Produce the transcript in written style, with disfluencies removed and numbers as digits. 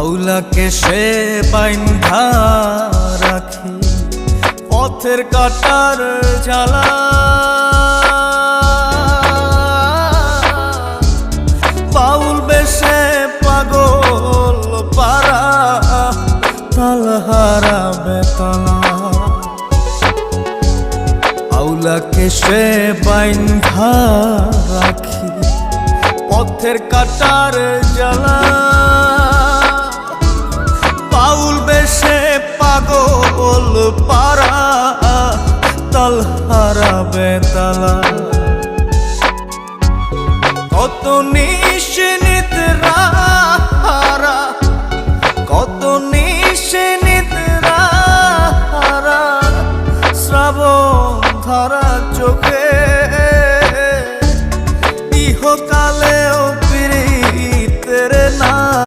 আউলাকে সে বাইন্ধা রাখি পথের কাটার জ্বালা। বাউল বেশে পাগল পারা তালহারা বেতালা। আউলাকে সে বাইন্ধা রাখি পথের কাটার জ্বালা। বাউল বেশে পাগল পারা তালহারা বেতালা।